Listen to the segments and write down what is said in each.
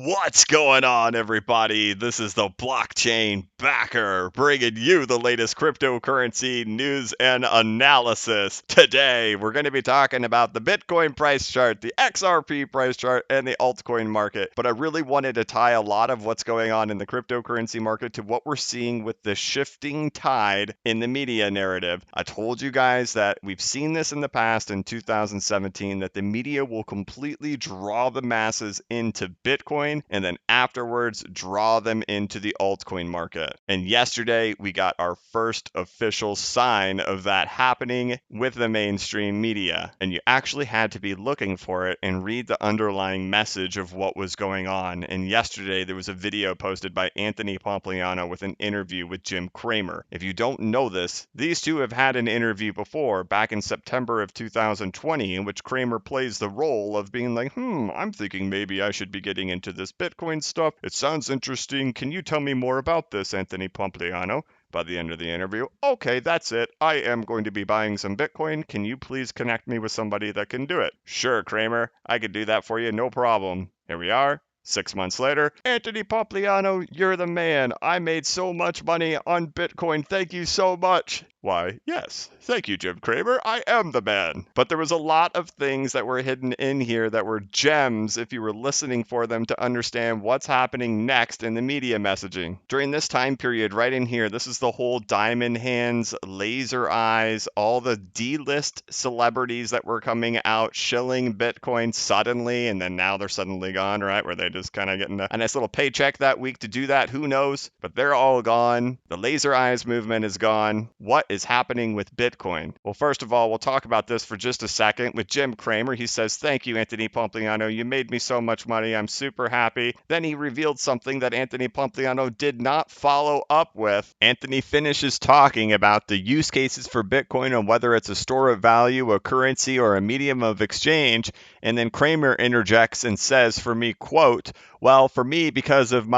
What's going on, everybody? This is the Blockchain Backer, bringing you the latest cryptocurrency news and analysis. Today, we're going to be talking about the Bitcoin price chart, the XRP price chart, and the altcoin market. But I really wanted to tie a lot of what's going on in the cryptocurrency market to what we're seeing with the shifting tide in the media narrative. I told you guys that we've seen this in the past in 2017, that the media will completely draw the masses into Bitcoin and then afterwards draw them into the altcoin market. And yesterday we got our first official sign of that happening with the mainstream media. And you actually had to be looking for it and read the underlying message of what was going on. And yesterday there was a video posted by Anthony Pompliano with an interview with Jim Cramer. If you don't know this, these two have had an interview before back in September of 2020 in which Cramer plays the role of being like, I'm thinking maybe I should be getting into this Bitcoin stuff. It sounds interesting. Can you tell me more about this, Anthony Pompliano? By the end of the interview, okay, that's it. I am going to be buying some Bitcoin. Can you please connect me with somebody that can do it? Sure, Cramer. I could do that for you. No problem. Here we are. 6 months later, Anthony Pompliano, you're the man. I made so much money on Bitcoin. Thank you so much. Why, yes. Thank you, Jim Cramer. I am the man. But there was a lot of things that were hidden in here that were gems if you were listening for them to understand what's happening next in the media messaging. During this time period right in here, this is the whole diamond hands, laser eyes, all the D-list celebrities that were coming out shilling Bitcoin suddenly, and then now they're suddenly gone, right? Where they just kind of getting a nice little paycheck that week to do that. Who knows? But they're all gone. The laser eyes movement is gone. What is happening with Bitcoin? Well, first of all, we'll talk about this for just a second with Jim Cramer. He says, thank you, Anthony Pompliano. You made me so much money. I'm super happy. Then he revealed something that Anthony Pompliano did not follow up with. Anthony finishes talking about the use cases for Bitcoin and whether it's a store of value, a currency, or a medium of exchange. And then Cramer interjects and says, for me, quote, well, for me, because of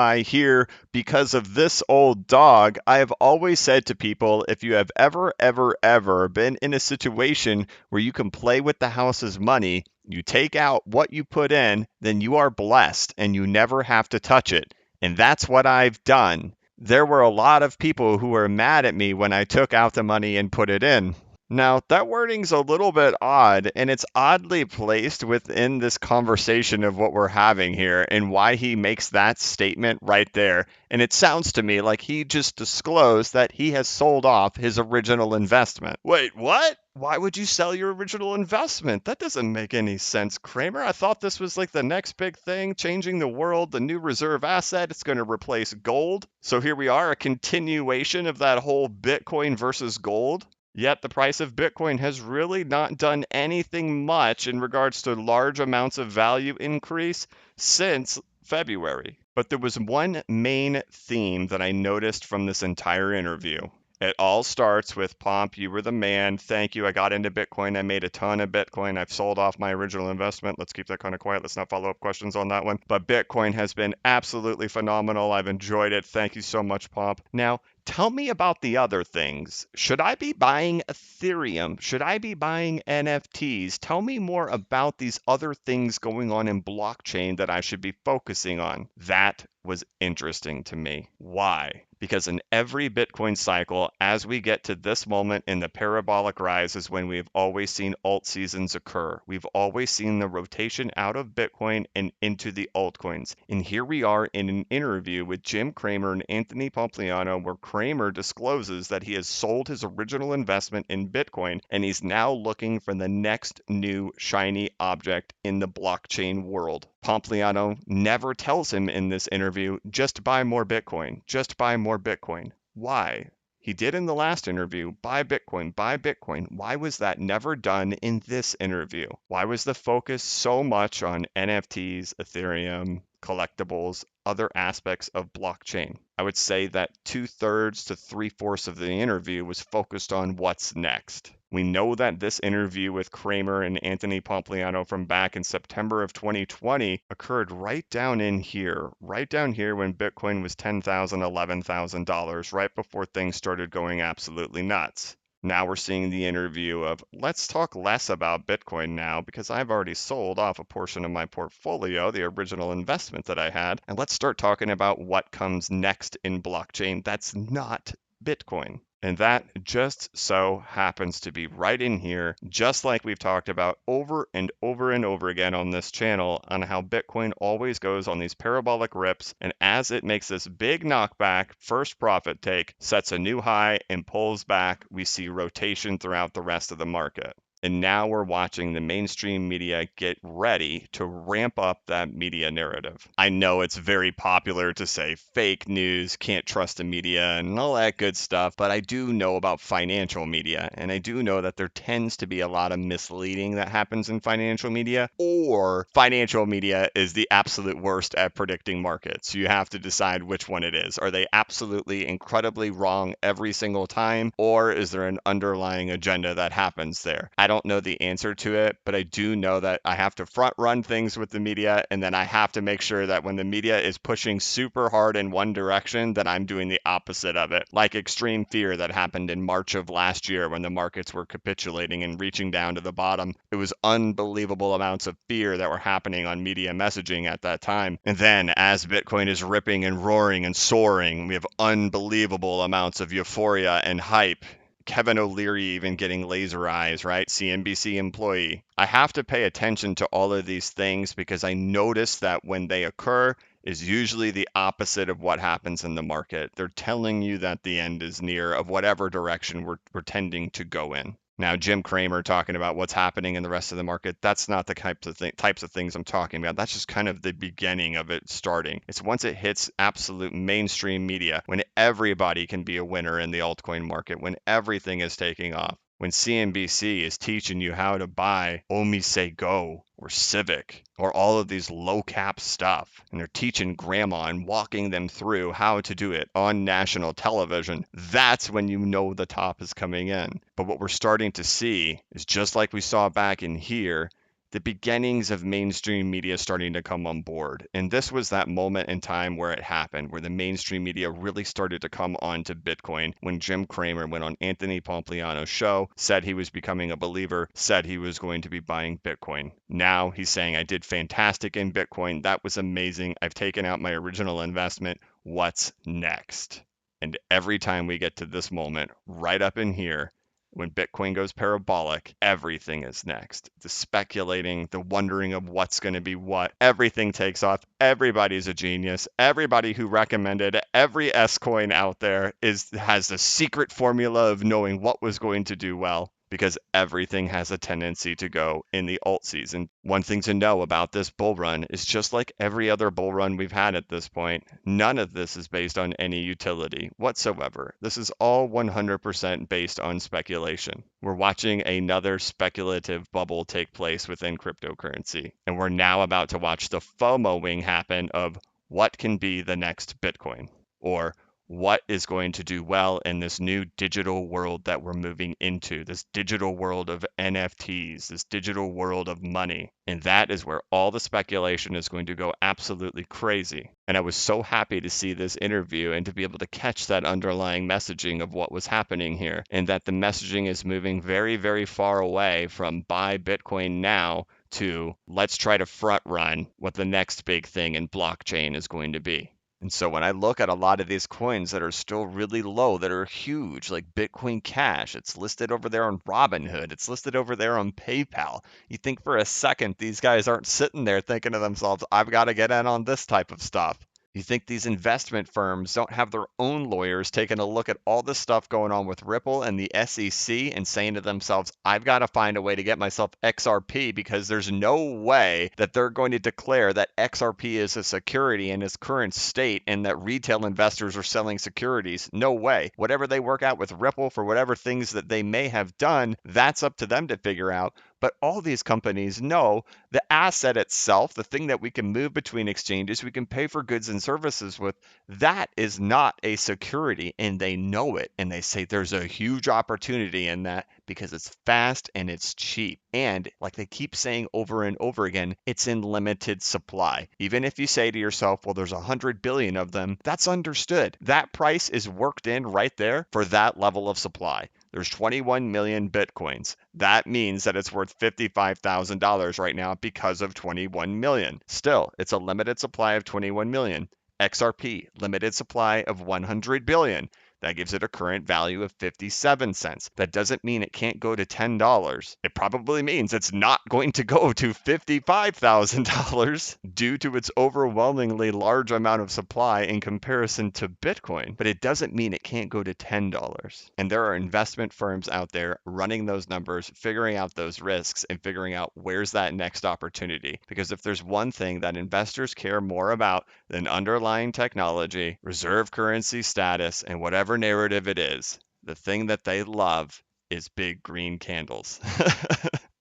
this old dog, I have always said to people, if you have ever been in a situation where you can play with the house's money, you take out what you put in, then you are blessed and you never have to touch it. And that's what I've done. There were a lot of people who were mad at me when I took out the money and put it in. Now, that wording's a little bit odd, and it's oddly placed within this conversation of what we're having here and why he makes that statement right there. And it sounds to me like he just disclosed that he has sold off his original investment. Wait, what? Why would you sell your original investment? That doesn't make any sense, Cramer. I thought this was like the next big thing, changing the world, the new reserve asset. It's going to replace gold. So here we are, a continuation of that whole Bitcoin versus gold. Yet the price of Bitcoin has really not done anything much in regards to large amounts of value increase since February. But there was one main theme that I noticed from this entire interview. It all starts with, Pomp, you were the man. Thank you. I got into Bitcoin. I made a ton of Bitcoin. I've sold off my original investment. Let's keep that kind of quiet. Let's not follow up questions on that one. But Bitcoin has been absolutely phenomenal. I've enjoyed it. Thank you so much, Pomp. Now, tell me about the other things. Should I be buying Ethereum? Should I be buying NFTs? Tell me more about these other things going on in blockchain that I should be focusing on. That was interesting to me. Why? Because in every Bitcoin cycle, as we get to this moment in the parabolic rise is when we've always seen alt seasons occur. We've always seen the rotation out of Bitcoin and into the altcoins. And here we are in an interview with Jim Cramer and Anthony Pompliano where Cramer discloses that he has sold his original investment in Bitcoin and he's now looking for the next new shiny object in the blockchain world. Pompliano never tells him in this interview, just buy more Bitcoin, just buy more Bitcoin. Why? He did in the last interview, buy Bitcoin, buy Bitcoin. Why was that never done in this interview? Why was the focus so much on NFTs, Ethereum, collectibles, other aspects of blockchain? I would say that 2/3 to 3/4 of the interview was focused on what's next. We know that this interview with Cramer and Anthony Pompliano from back in September of 2020 occurred right down here when Bitcoin was $10,000, $11,000, right before things started going absolutely nuts. Now we're seeing the interview of let's talk less about Bitcoin now because I've already sold off a portion of my portfolio, the original investment that I had, and let's start talking about what comes next in blockchain that's not Bitcoin. And that just so happens to be right in here, just like we've talked about over and over and over again on this channel on how Bitcoin always goes on these parabolic rips. And as it makes this big knockback, first profit take, sets a new high and pulls back, we see rotation throughout the rest of the market. And now we're watching the mainstream media get ready to ramp up that media narrative. I know it's very popular to say fake news, can't trust the media, and all that good stuff, but I do know about financial media, and I do know that there tends to be a lot of misleading that happens in financial media, or financial media is the absolute worst at predicting markets. You have to decide which one it is. Are they absolutely incredibly wrong every single time, or is there an underlying agenda that happens there? I don't know the answer to it, but I do know that I have to front run things with the media, and then I have to make sure that when the media is pushing super hard in one direction, that I'm doing the opposite of it. Like extreme fear that happened in March of last year when the markets were capitulating and reaching down to the bottom. It was unbelievable amounts of fear that were happening on media messaging at that time. And then as Bitcoin is ripping and roaring and soaring, we have unbelievable amounts of euphoria and hype. Kevin O'Leary even getting laser eyes, right? CNBC employee. I have to pay attention to all of these things because I notice that when they occur is usually the opposite of what happens in the market. They're telling you that the end is near of whatever direction we're tending to go in. Now, Jim Cramer talking about what's happening in the rest of the market, that's not the types of things I'm talking about. That's just kind of the beginning of it starting. It's once it hits absolute mainstream media, when everybody can be a winner in the altcoin market, when everything is taking off. When CNBC is teaching you how to buy Omise Go or Civic or all of these low cap stuff, and they're teaching grandma and walking them through how to do it on national television, that's when you know the top is coming in. But what we're starting to see is just like we saw back in here, the beginnings of mainstream media starting to come on board. And this was that moment in time where it happened, where the mainstream media really started to come on to Bitcoin when Jim Cramer went on Anthony Pompliano's show, said he was becoming a believer, said he was going to be buying Bitcoin. Now he's saying, I did fantastic in Bitcoin. That was amazing. I've taken out my original investment. What's next? And every time we get to this moment, right up in here, when Bitcoin goes parabolic, everything is next. The speculating, the wondering of what's going to be what, everything takes off. Everybody's a genius. Everybody who recommended every S coin out there has the secret formula of knowing what was going to do well, because everything has a tendency to go in the alt season. One thing to know about this bull run is just like every other bull run we've had at this point, none of this is based on any utility whatsoever. This is all 100% based on speculation. We're watching another speculative bubble take place within cryptocurrency, and we're now about to watch the FOMOing happen of what can be the next Bitcoin, or what is going to do well in this new digital world that we're moving into, this digital world of NFTs, this digital world of money. And that is where all the speculation is going to go absolutely crazy. And I was so happy to see this interview and to be able to catch that underlying messaging of what was happening here, and that the messaging is moving very, very far away from buy Bitcoin now to let's try to front run what the next big thing in blockchain is going to be. And so when I look at a lot of these coins that are still really low, that are huge, like Bitcoin Cash, it's listed over there on Robinhood, it's listed over there on PayPal. You think for a second these guys aren't sitting there thinking to themselves, I've got to get in on this type of stuff. You think these investment firms don't have their own lawyers taking a look at all this stuff going on with Ripple and the SEC and saying to themselves, I've got to find a way to get myself XRP, because there's no way that they're going to declare that XRP is a security in its current state and that retail investors are selling securities. No way. Whatever they work out with Ripple for whatever things that they may have done, that's up to them to figure out. But all these companies know the asset itself, the thing that we can move between exchanges, we can pay for goods and services with, that is not a security, and they know it. And they say there's a huge opportunity in that because it's fast and it's cheap. And like they keep saying over and over again, it's in limited supply. Even if you say to yourself, well, there's 100 billion of them, that's understood. That price is worked in right there for that level of supply. There's 21 million Bitcoins. That means that it's worth $55,000 right now because of 21 million. Still, it's a limited supply of 21 million. XRP, limited supply of 100 billion. That gives it a current value of 57 cents. That doesn't mean it can't go to $10. It probably means it's not going to go to $55,000 due to its overwhelmingly large amount of supply in comparison to Bitcoin. But it doesn't mean it can't go to $10. And there are investment firms out there running those numbers, figuring out those risks, and figuring out where's that next opportunity. Because if there's one thing that investors care more about than underlying technology, reserve currency status, and whatever narrative it is, the thing that they love is big green candles.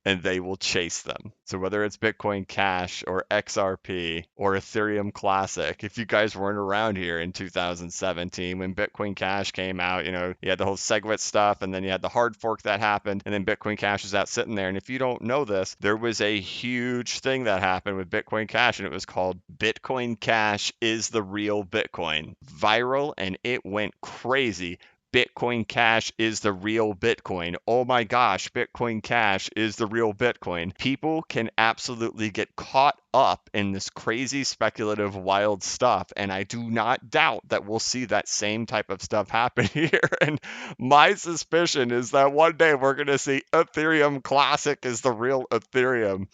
And they will chase them. So whether it's Bitcoin Cash or XRP or Ethereum Classic, if you guys weren't around here in 2017 when Bitcoin Cash came out, you had the whole SegWit stuff, and then you had the hard fork that happened, and then Bitcoin Cash is out sitting there. And if you don't know this, there was a huge thing that happened with Bitcoin Cash, and it was called Bitcoin Cash is the real Bitcoin. Viral, and it went crazy. Bitcoin Cash is the real Bitcoin. Oh my gosh, Bitcoin Cash is the real Bitcoin. People can absolutely get caught up in this crazy speculative wild stuff, and I do not doubt that we'll see that same type of stuff happen here. And my suspicion is that one day we're going to see Ethereum Classic is the real Ethereum.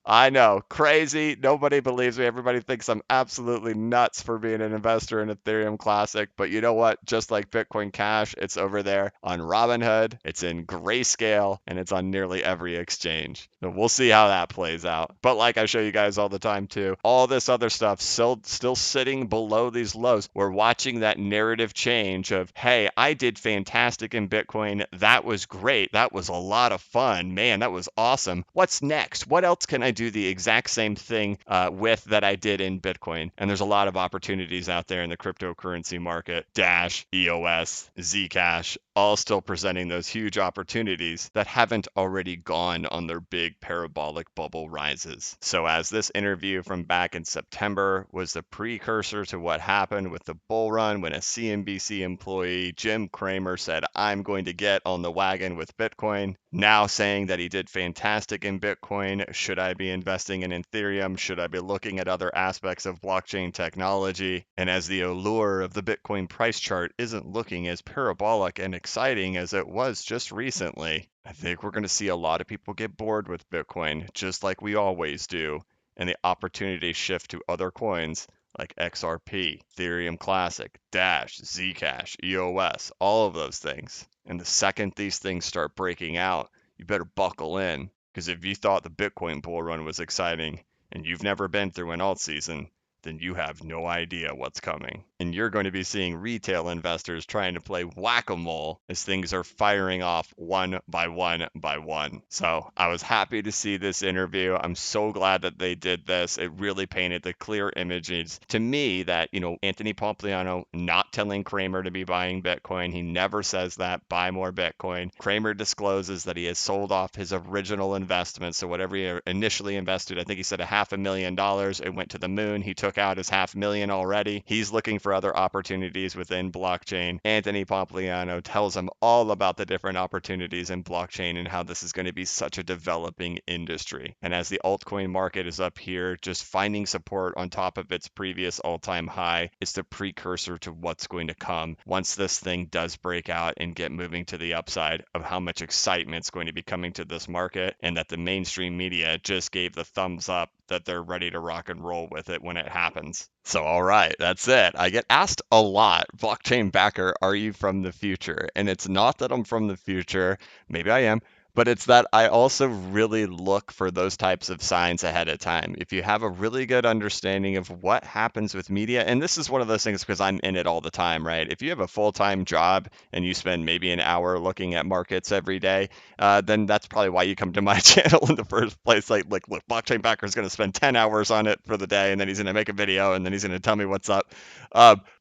I know, crazy. Nobody believes me. Everybody thinks I'm absolutely nuts for being an investor in Ethereum Classic. But you know what? Just like Bitcoin Cash, it's over there on Robinhood, it's in Grayscale, and it's on nearly every exchange. So we'll see how that plays out. But like I show you guys all the time too, all this other stuff still sitting below these lows. We're watching that narrative change of, hey, I did fantastic in Bitcoin. That was great. That was a lot of fun. Man, that was awesome. What's next? What else can I do the exact same thing with that I did in Bitcoin? And there's a lot of opportunities out there in the cryptocurrency market. Dash, EOS, Zcash, all still presenting those huge opportunities that haven't already gone on their big parabolic bubble rises. So as this interview from back in September was the precursor to what happened with the bull run when a CNBC employee, Jim Cramer, said, I'm going to get on the wagon with Bitcoin, now saying that he did fantastic in Bitcoin. Should I be investing in Ethereum? Should I be looking at other aspects of blockchain technology? And as the allure of the Bitcoin price chart isn't looking as parabolic and exciting as it was just recently, I think we're going to see a lot of people get bored with Bitcoin, just like we always do, and the opportunity shift to other coins like XRP, Ethereum Classic, Dash, Zcash, EOS, all of those things. And the second these things start breaking out, you better buckle in. Because if you thought the Bitcoin bull run was exciting and you've never been through an alt season, then you have no idea what's coming. And you're going to be seeing retail investors trying to play whack-a-mole as things are firing off one by one by one. So I was happy to see this interview. I'm so glad that they did this. It really painted the clear images to me that, Anthony Pompliano not telling Cramer to be buying Bitcoin. He never says that, buy more Bitcoin. Cramer discloses that he has sold off his original investment. So whatever he initially invested, I think he said $500,000, it went to the moon. He took out his $500,000 already. He's looking for other opportunities within blockchain. Anthony Pompliano tells him all about the different opportunities in blockchain and how this is going to be such a developing industry. And as the altcoin market is up here, just finding support on top of its previous all-time high is the precursor to what's going to come once this thing does break out and get moving to the upside of how much excitement's going to be coming to this market, and that the mainstream media just gave the thumbs up that they're ready to rock and roll with it when it happens. So, all right, that's it. I get asked a lot, blockchain backer, are you from the future? And it's not that I'm from the future. Maybe I am. But it's that I also really look for those types of signs ahead of time. If you have a really good understanding of what happens with media, and this is one of those things because I'm in it all the time, right? If you have a full-time job and you spend maybe an hour looking at markets every day, then that's probably why you come to my channel in the first place. Like, look, Blockchain Backer is going to spend 10 hours on it for the day, and then he's going to make a video, and then he's going to tell me what's up.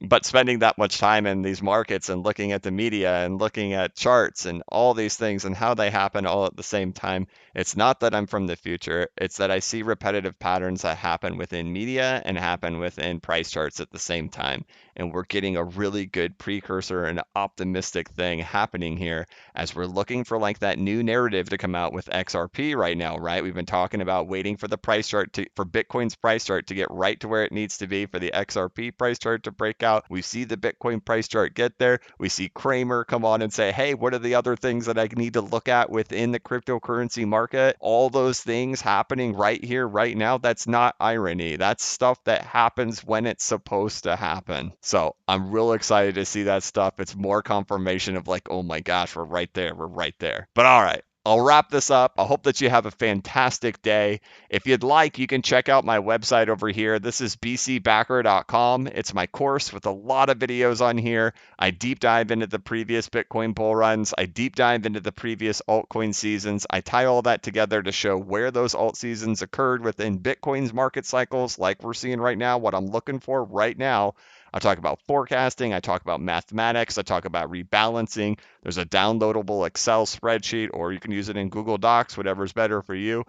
But spending that much time in these markets and looking at the media and looking at charts and all these things and how they happen all at the same time, it's not that I'm from the future. It's that I see repetitive patterns that happen within media and happen within price charts at the same time. And we're getting a really good precursor and optimistic thing happening here as we're looking for like that new narrative to come out with XRP right now, right? We've been talking about waiting for the price chart for Bitcoin's price chart to get right to where it needs to be for the XRP price chart to break out. We see the Bitcoin price chart get there. We see Cramer come on and say, hey, what are the other things that I need to look at within the cryptocurrency market? All those things happening right here, right now. That's not irony. That's stuff that happens when it's supposed to happen. So I'm real excited to see that stuff. It's more confirmation of like, oh my gosh, we're right there. We're right there. But all right. I'll wrap this up. I hope that you have a fantastic day. If you'd like, you can check out my website over here. This is bcbacker.com. It's my course with a lot of videos on here. I deep dive into the previous Bitcoin bull runs. I deep dive into the previous altcoin seasons. I tie all that together to show where those alt seasons occurred within Bitcoin's market cycles, like we're seeing right now, what I'm looking for right now. I talk about forecasting. I talk about mathematics. I talk about rebalancing. There's a downloadable Excel spreadsheet, or you can use it in Google Docs, whatever's better for you.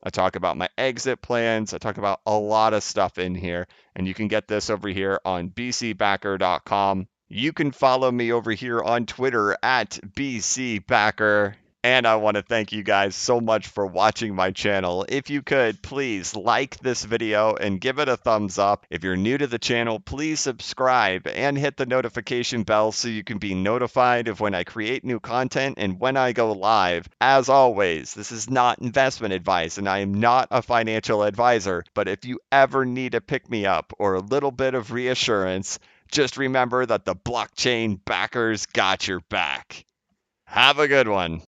I talk about my exit plans. I talk about a lot of stuff in here, and you can get this over here on bcbacker.com. You can follow me over here on Twitter at bcbacker. And I want to thank you guys so much for watching my channel. If you could, please like this video and give it a thumbs up. If you're new to the channel, please subscribe and hit the notification bell so you can be notified of when I create new content and when I go live. As always, this is not investment advice and I am not a financial advisor, but if you ever need a pick-me-up or a little bit of reassurance, just remember that the blockchain backers got your back. Have a good one.